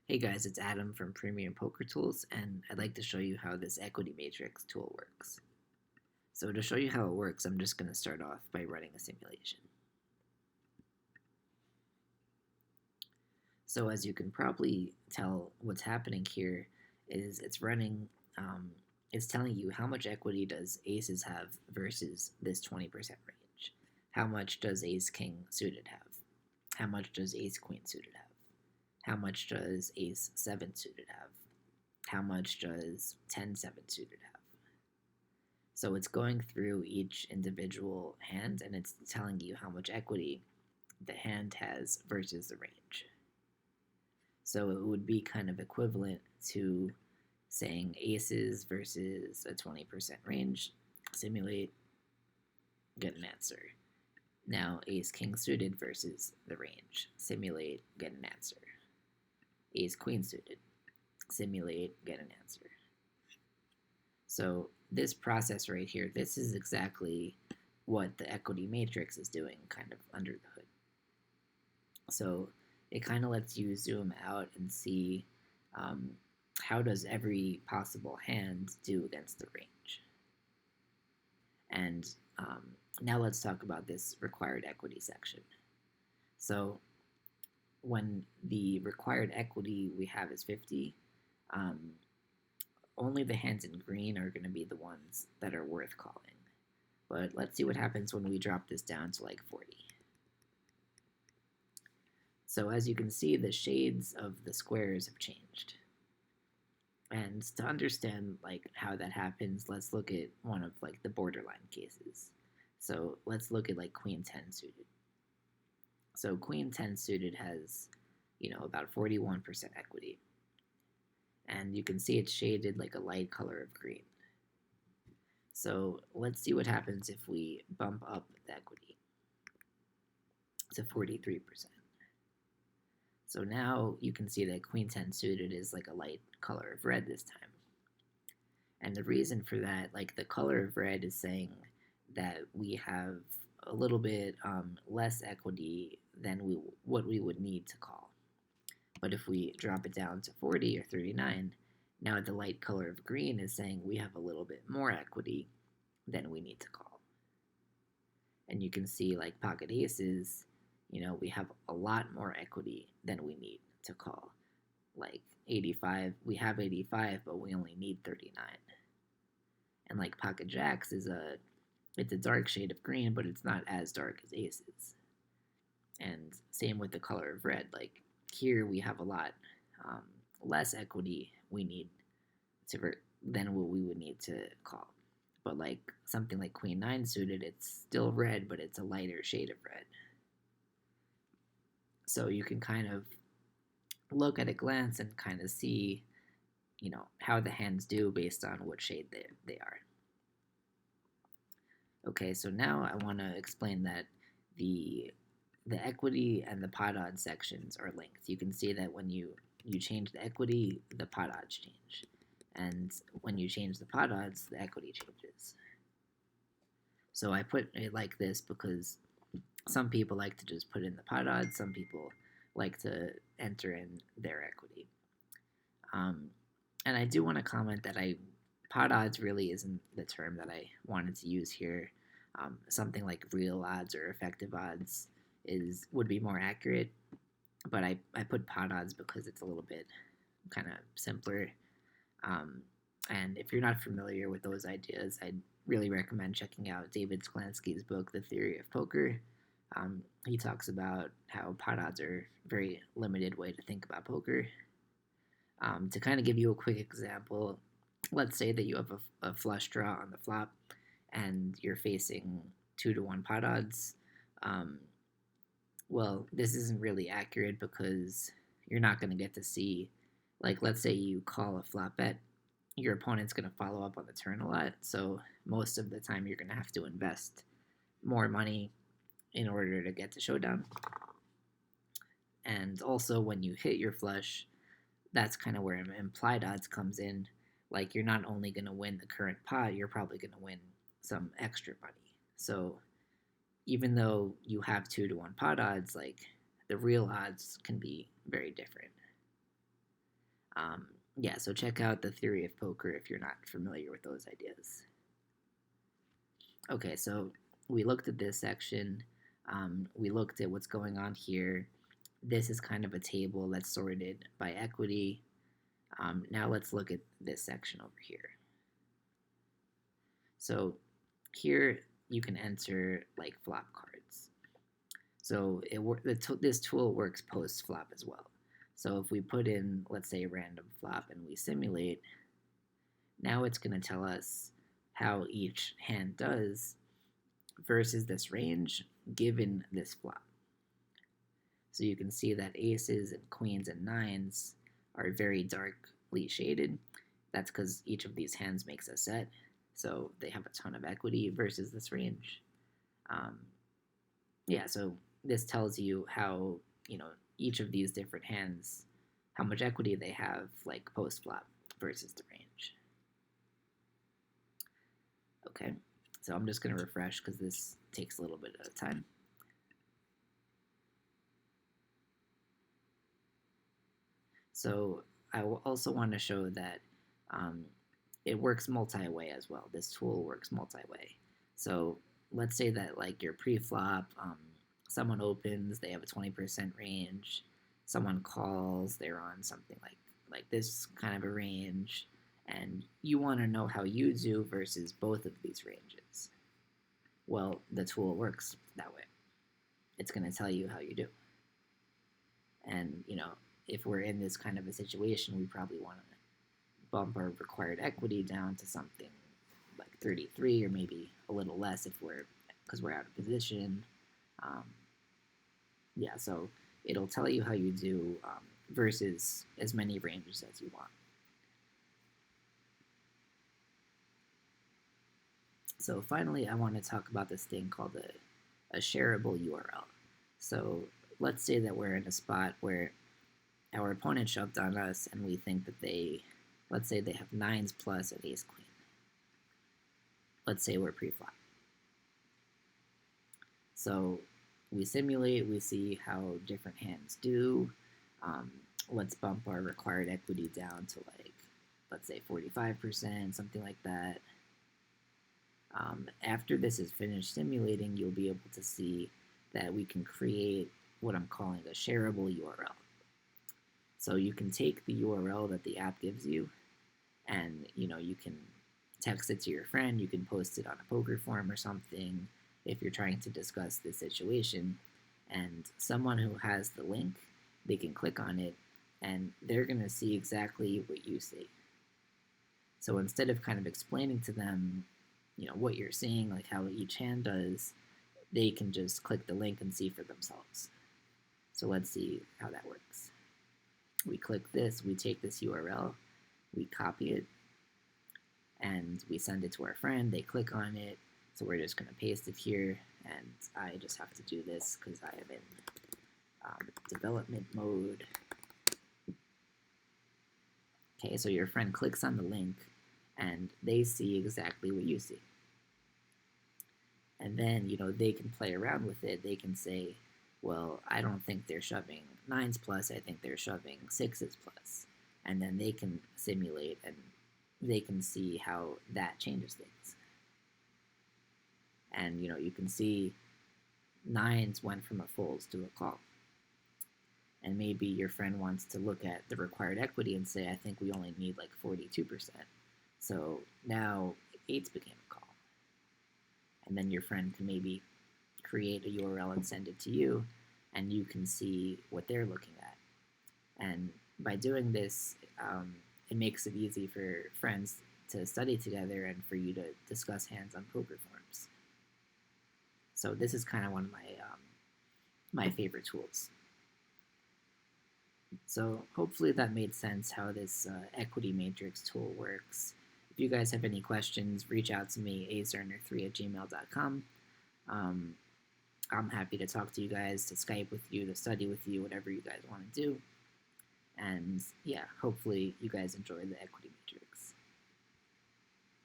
Hey guys, it's Adam from Premium Poker Tools, and I'd like to show you how this equity matrix tool works. So to show you how it works, I'm just going to start off by running a simulation. So as you can probably tell, what's happening here is it's telling you how much equity does aces have versus this 20% range. How much does ace king suited have? How much does ace queen suited have? How much does ace 7 suited have? How much does 10-7 suited have? So it's going through each individual hand and it's telling you how much equity the hand has versus the range. So it would be kind of equivalent to saying aces versus a 20% range, simulate, get an answer. Now ace king suited versus the range, simulate, get an answer. Ace queen suited, simulate, get an answer. So this process right here, this is exactly what the equity matrix is doing kind of under the hood. So it kind of lets you zoom out and see how does every possible hand do against the range. And now let's talk about this required equity section. So when the required equity we have is 50, only the hands in green are going to be the ones that are worth calling. But let's see what happens when we drop this down to like 40. So as you can see, the shades of the squares have changed. And to understand like how that happens, let's look at one of like the borderline cases. So let's look at like queen 10 suited. So queen 10 suited has, about 41% equity. And you can see it's shaded like a light color of green. So let's see what happens if we bump up the equity to 43%. So now you can see that queen 10 suited is like a light color of red this time. And the reason for that, like the color of red is saying that we have a little bit less equity than what we would need to call. But if we drop it down to 40 or 39, now the light color of green is saying we have a little bit more equity than we need to call. And you can see like pocket aces, we have a lot more equity than we need to call. Like 85, we have 85, but we only need 39. And like pocket jacks it's a dark shade of green, but it's not as dark as aces. And same with the color of red. Like here we have a lot less equity we need than what we would need to call. But like something like queen 9 suited, it's still red, but it's a lighter shade of red. So you can kind of look at a glance and kind of see, how the hands do based on what shade they are. Okay, so now I want to explain that the equity and the pot odds sections are linked. You can see that when you change the equity, the pot odds change. And when you change the pot odds, the equity changes. So I put it like this because some people like to just put in the pot odds, some people like to enter in their equity. And I do want to comment that pot odds really isn't the term that I wanted to use here. Something like real odds or effective odds would be more accurate, but I put pot odds because it's a little bit kind of simpler. And if you're not familiar with those ideas, I'd really recommend checking out David Sklansky's book, The Theory of Poker. He talks about how pot odds are a very limited way to think about poker. To kind of give you a quick example, let's say that you have a flush draw on the flop and you're facing 2-1 pot odds. Well, this isn't really accurate because you're not going to get to see, like, let's say you call a flop bet, your opponent's going to follow up on the turn a lot, so most of the time you're going to have to invest more money in order to get to showdown. And also, when you hit your flush, that's kind of where implied odds comes in. Like, you're not only going to win the current pot, you're probably going to win some extra money. So even though you have 2-1 pot odds, like the real odds can be very different. Yeah, so check out The Theory of Poker if you're not familiar with those ideas. Okay, so we looked at this section. We looked at what's going on here. This is kind of a table that's sorted by equity. Now let's look at this section over here. So here you can enter like flop cards. So this tool works post flop as well. So if we put in, let's say, random flop and we simulate, now it's going to tell us how each hand does versus this range given this flop. So you can see that aces and queens and nines are very darkly shaded. That's because each of these hands makes a set, so they have a ton of equity versus this range. Yeah, so this tells you how, each of these different hands, how much equity they have, like post flop versus the range. Okay, so I'm just going to refresh because this takes a little bit of time. So I also want to show that it works multi-way as well. This tool works multi-way. So let's say that like your pre-flop, someone opens, they have a 20% range. Someone calls, they're on something like this kind of a range, and you want to know how you do versus both of these ranges. Well, the tool works that way. It's going to tell you how you do. And, if we're in this kind of a situation, we probably want to bump our required equity down to something like 33 or maybe a little less because we're out of position. Yeah, so it'll tell you how you do versus as many ranges as you want. So finally, I want to talk about this thing called a shareable URL. So let's say that we're in a spot where our opponent shoved on us and we think that let's say they have nines plus and ace queen. Let's say we're pre-flop. So we simulate, we see how different hands do. Let's bump our required equity down to let's say 45%, something like that. After this is finished simulating, you'll be able to see that we can create what I'm calling a shareable URL. So you can take the URL that the app gives you, and you can text it to your friend, you can post it on a poker forum or something if you're trying to discuss this situation, and someone who has the link, they can click on it and they're going to see exactly what you see. So instead of kind of explaining to them, what you're seeing, like how each hand does, they can just click the link and see for themselves. So let's see how that works. We click this, we take this URL, we copy it, and we send it to our friend. They click on it, so we're just going to paste it here, and I just have to do this because I am in development mode. Okay, so your friend clicks on the link, and they see exactly what you see. And then, they can play around with it. They can say, well, I don't think they're shoving nines plus, I think they're shoving sixes plus. And then they can simulate and they can see how that changes things. And, you can see nines went from a folds to a call. And maybe your friend wants to look at the required equity and say, I think we only need like 42%. So now eights became a call. And then your friend can maybe create a URL and send it to you, and you can see what they're looking at. And by doing this, it makes it easy for friends to study together and for you to discuss hands on poker forums. So this is kind of one of my favorite tools. So hopefully that made sense how this equity matrix tool works. If you guys have any questions, reach out to me, azerner3@gmail.com. I'm happy to talk to you guys, to Skype with you, to study with you, whatever you guys want to do. And yeah, hopefully you guys enjoy the equity